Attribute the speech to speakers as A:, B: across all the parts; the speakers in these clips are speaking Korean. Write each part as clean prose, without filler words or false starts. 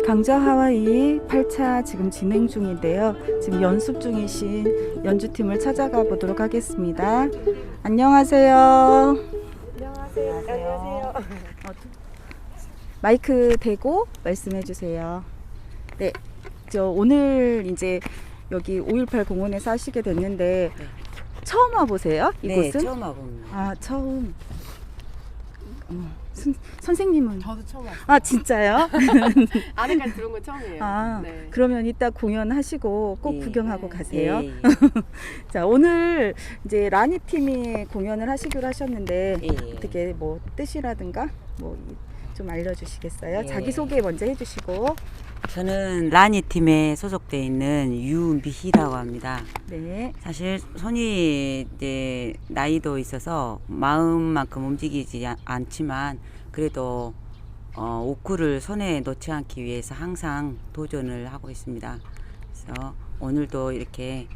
A: 강저 하와이 8차 지금 진행 중인데요. 지금 연습 중이신 연주팀을 찾아가 보도록 하겠습니다. 안녕하세요.
B: 안녕하세요.
A: 마이크 대고 말씀해 주세요. 네, 저 오늘 이제 여기 5.18 공원에서 하시게 됐는데
B: 네.
A: 처음 와보세요? 이곳은?
B: 네, 처음 와봅니다.
A: 아, 처음. 선생님은?
C: 저도 처음 왔어요.
A: 아, 진짜요?
C: 안에까지 들어온 건 처음이에요.
A: 아,
C: 네.
A: 그러면 이따 공연하시고 꼭
B: 예.
A: 구경하고
C: 네.
A: 가세요.
B: 예,
A: 자, 오늘 이제 라니 팀이 공연을 하시기로 하셨는데
B: 예.
A: 어떻게 뭐 뜻이라든가 뭐 좀 알려주시겠어요?
B: 예.
A: 자기소개 먼저 해주시고.
B: 저는 라니 팀에 소속되어 있는 유미희라고 합니다.
A: 네.
B: 사실 손이 이제 나이도 있어서 마음만큼 움직이지 않지만 그래도 옥구를 손에 놓지 않기 위해서 항상 도전을 하고 있습니다. 그래서 오늘도 이렇게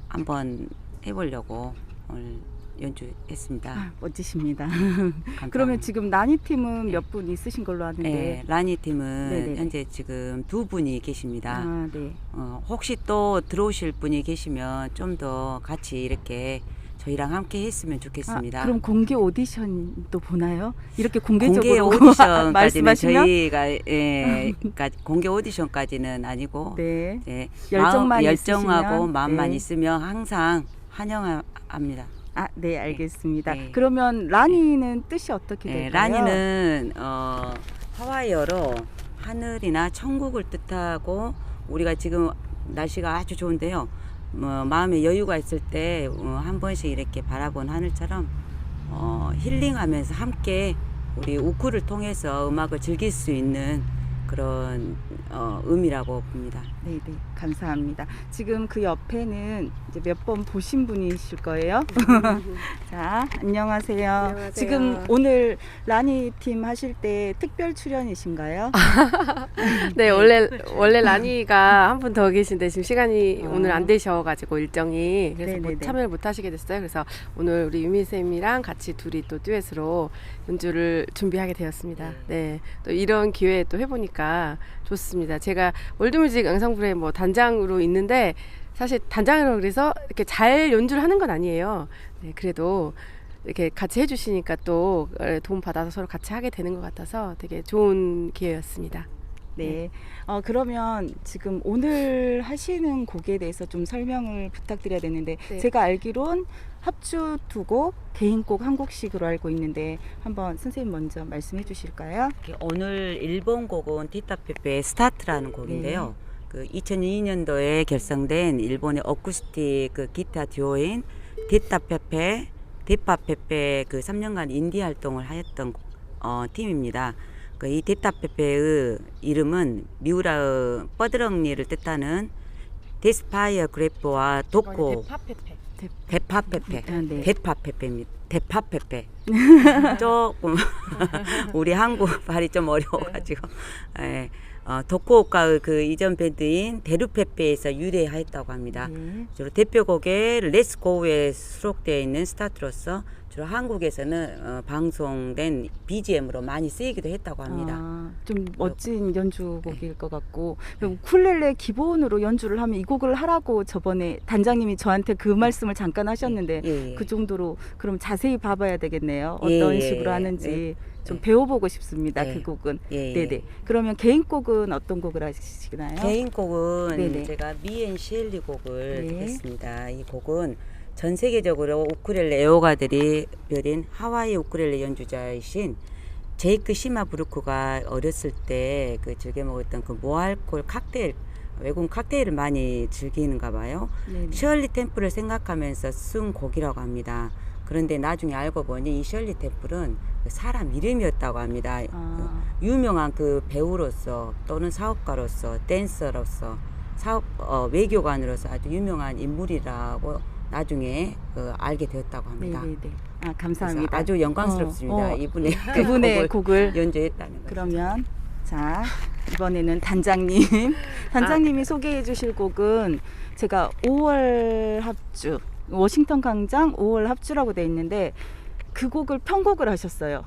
B: 한번 해보려고 오늘 연주했습니다.
A: 아, 멋지십니다.
B: 감사합니다.
A: 그러면 지금 라니 팀은 몇 분 있으신 걸로 아는데.
B: 네, 라니 팀은
A: 네네네.
B: 현재 지금 2분이 계십니다.
A: 아, 네.
B: 혹시 또 들어오실 분이 계시면 좀 더 같이 이렇게 저희랑 함께 했으면 좋겠습니다.
A: 아, 그럼 공개 오디션도 보나요? 이렇게
B: 공개
A: 공개적으로
B: 오디션까지는
A: 말씀하시면?
B: 저희가 공개 오디션까지는 아니고
A: 네.
B: 예,
A: 열정만
B: 열정하고
A: 있으시면,
B: 마음만
A: 네.
B: 있으면 항상 환영합니다.
A: 아, 네, 알겠습니다.
B: 네.
A: 그러면 라니는 뜻이 어떻게
B: 네,
A: 될까요?
B: 라니는 하와이어로 하늘이나 천국을 뜻하고 우리가 지금 날씨가 아주 좋은데요. 마음에 여유가 있을 때 한 번씩 이렇게 바라본 하늘처럼 힐링하면서 함께 우리 우쿠를 통해서 음악을 즐길 수 있는 그런 의미라고 봅니다.
A: 네, 네, 감사합니다. 지금 그 옆에는 이제 몇 번 보신 분이실 거예요. 자, 안녕하세요.
C: 안녕하세요.
A: 지금 오늘 라니 팀 하실 때 특별 출연이신가요?
C: 네, 원래 라니가 한 분 더 계신데 지금 시간이
A: 아.
C: 오늘 안 되셔가지고 일정이 그래서
A: 네네네.
C: 참여를 못 하시게 됐어요. 그래서 오늘 우리 유미 쌤이랑 같이 둘이 또 듀엣으로 연주를 준비하게 되었습니다. 네, 또 이런 기회에 또 해보니까 좋습니다. 제가 월드뮤직 앙상블의 뭐 단장으로 있는데 사실 단장으로 그래서 이렇게 잘 연주를 하는 건 아니에요. 네, 그래도 이렇게 같이 해주시니까 또 도움 받아서 서로 같이 하게 되는 것 같아서 되게 좋은 기회였습니다.
A: 네. 그러면 지금 오늘 하시는 곡에 대해서 좀 설명을 부탁드려야 되는데
C: 네.
A: 제가 알기론 합주 2곡, 개인곡 1곡씩으로 알고 있는데 한번 선생님 먼저 말씀해 주실까요?
B: 오늘 일본 곡은 디타페페의 스타트라는 곡인데요. 그 2002년도에 결성된 일본의 어쿠스틱 그 기타 듀오인 디파페페 그 3년간 인디 활동을 하였던 팀입니다. 그 이 디타페페의 이름은 미우라의 뻐드렁니를 뜻하는 데스파이어 그래프와 도코 데파페페
A: 아, 네.
B: 데파페페입니다. 데파페페 조금 우리 한국 발이 좀 어려워가지고 예, 도코오카의 그 이전 밴드인 데루페페에서 유래하였다고 합니다.
A: 네.
B: 주로 대표곡에 렛츠고에 수록되어 있는 스타트로서 주로 한국에서는 방송된 BGM으로 많이 쓰이기도 했다고 합니다.
A: 아, 좀 멋진 연주곡일 것 같고 우쿨렐레 기본으로 연주를 하면 이 곡을 하라고 저번에 단장님이 저한테 그 말씀을 잠깐 하셨는데
B: 예, 예.
A: 그 정도로 그럼 자세히 봐봐야 되겠네요.
B: 예,
A: 어떤
B: 예,
A: 식으로
B: 예.
A: 하는지 좀
B: 예.
A: 배워보고 싶습니다.
B: 예.
A: 그 곡은.
B: 예, 예.
A: 네네. 그러면 개인곡은 어떤 곡을 하시나요?
B: 개인곡은
A: 네네.
B: 제가 미앤시엘리 곡을
A: 네.
B: 했습니다. 이 곡은 전 세계적으로 우쿨렐레 애호가들이 벼린 하와이 우쿨렐레 연주자이신 제이크 시마부르크가 어렸을 때 그 즐겨 먹었던 그 무알콜 칵테일, 외국 칵테일을 많이 즐기는가 봐요.
A: 네네.
B: 셜리 템플을 생각하면서 쓴 곡이라고 합니다. 그런데 나중에 알고 보니 이 셜리 템플은 그 사람 이름이었다고 합니다.
A: 아.
B: 유명한 그 배우로서 또는 사업가로서 댄서로서 외교관으로서 아주 유명한 인물이라고 나중에 알게 되었다고 합니다.
A: 네네네. 아,
B: 그래서
A: 감사합니다.
B: 아주 영광스럽습니다. 이분의
A: 그분의 곡을
B: 연주했다는 거.
A: 그러면 자 이번에는 단장님이 소개해 주실 곡은 제가 5월 합주 워싱턴 광장 5월 합주라고 돼 있는데 그 곡을 편곡을 하셨어요.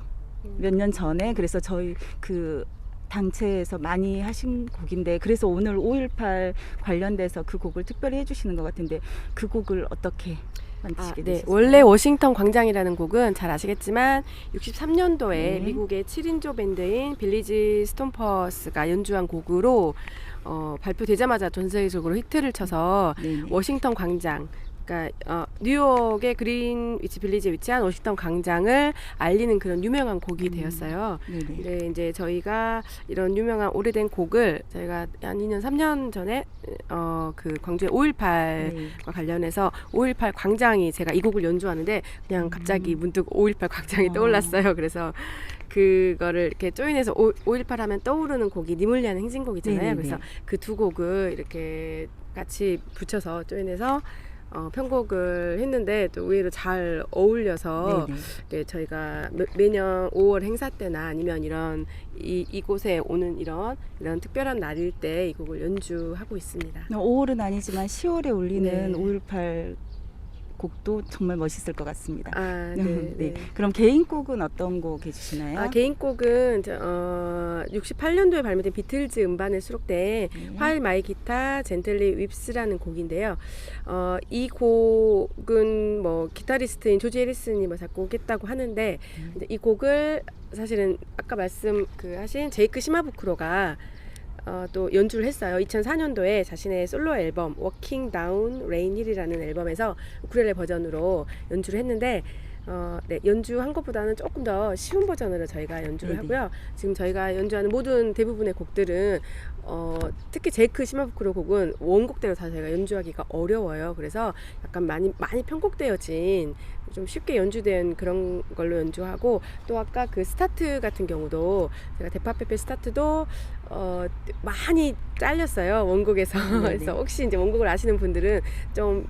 A: 몇 년 전에. 그래서 저희 그 단체에서 많이 하신 곡인데 그래서 오늘 5.18 관련돼서 그 곡을 특별히 해주시는 것 같은데 그 곡을 어떻게 만드시게
C: 네.
A: 되셨어요?
C: 원래 워싱턴 광장이라는 곡은 잘 아시겠지만 63년도에
A: 네.
C: 미국의 7인조 밴드인 빌리지 스톰퍼스가 연주한 곡으로 발표되자마자 전 세계적으로 히트를 쳐서
A: 네네.
C: 워싱턴 광장, 그러니까 뉴욕의 그린위치 빌리지에 위치한 워싱턴 광장을 알리는 그런 유명한 곡이 되었어요.
A: 네네.
C: 근데 이제 저희가 이런 유명한 오래된 곡을 저희가 한 2년 3년 전에 그 광주의 5.18과
A: 네.
C: 관련해서 5.18 광장이 제가 이 곡을 연주하는데 그냥 갑자기 문득 5.18 광장이 떠올랐어요. 그래서 그거를 이렇게 조인해서 5.18 하면 떠오르는 곡이 니물리하는 행진곡이잖아요.
A: 네네네.
C: 그래서 그 두 곡을 이렇게 같이 붙여서 조인해서 편곡을 했는데 또 의외로 잘 어울려서
A: 네네.
C: 네, 저희가 매년 5월 행사 때나 아니면 이런 이곳에 오는 이런 특별한 날일 때 이 곡을 연주하고 있습니다.
A: 5월은 아니지만 10월에 울리는
C: 네.
A: 5.18 곡도 정말 멋있을 것 같습니다.
C: 아, 네.
A: 네. 그럼 개인곡은 어떤 곡 해주시나요?
C: 개인곡은 68년도에 발매된 비틀즈 음반에 수록된
A: 네.
C: While My Guitar Gently Weeps라는 곡인데요. 이 곡은 뭐 기타리스트인 조지 해리슨이 뭐 작곡했다고 하는데 이제 이 곡을 사실은 아까 하신 제이크 시마부크로가 또 연주를 했어요. 2004년도에 자신의 솔로 앨범 Walking Down Rain Hill이라는 앨범에서 우쿨렐레 버전으로 연주를 했는데 네, 연주한 것보다는 조금 더 쉬운 버전으로 저희가 연주를
A: 네네.
C: 하고요. 지금 저희가 연주하는 대부분의 곡들은 특히 제이크 시마부크로 곡은 원곡대로 다 저희가 연주하기가 어려워요. 그래서 약간 많이 편곡되어진 좀 쉽게 연주된 그런 걸로 연주하고 또 아까 그 스타트 같은 경우도 제가 데파페페 스타트도 많이 잘렸어요 원곡에서.
A: 네네.
C: 그래서 혹시 이제 원곡을 아시는 분들은 좀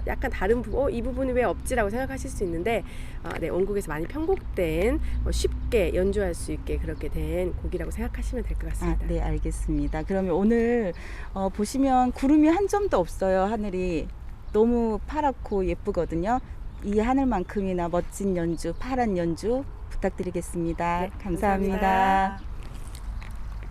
C: 약간 다른 부분, 이 부분이 왜 없지라고 생각하실 수 있는데 네, 원곡에서 많이 편곡된 쉽게 연주할 수 있게 그렇게 된 곡이라고 생각하시면 될 것 같습니다.
A: 네, 알겠습니다. 그러면 오늘 보시면 구름이 한 점도 없어요. 하늘이 너무 파랗고 예쁘거든요. 이 하늘만큼이나 멋진 연주, 파란 연주 부탁드리겠습니다.
C: 네,
A: 감사합니다.
C: 감사합니다.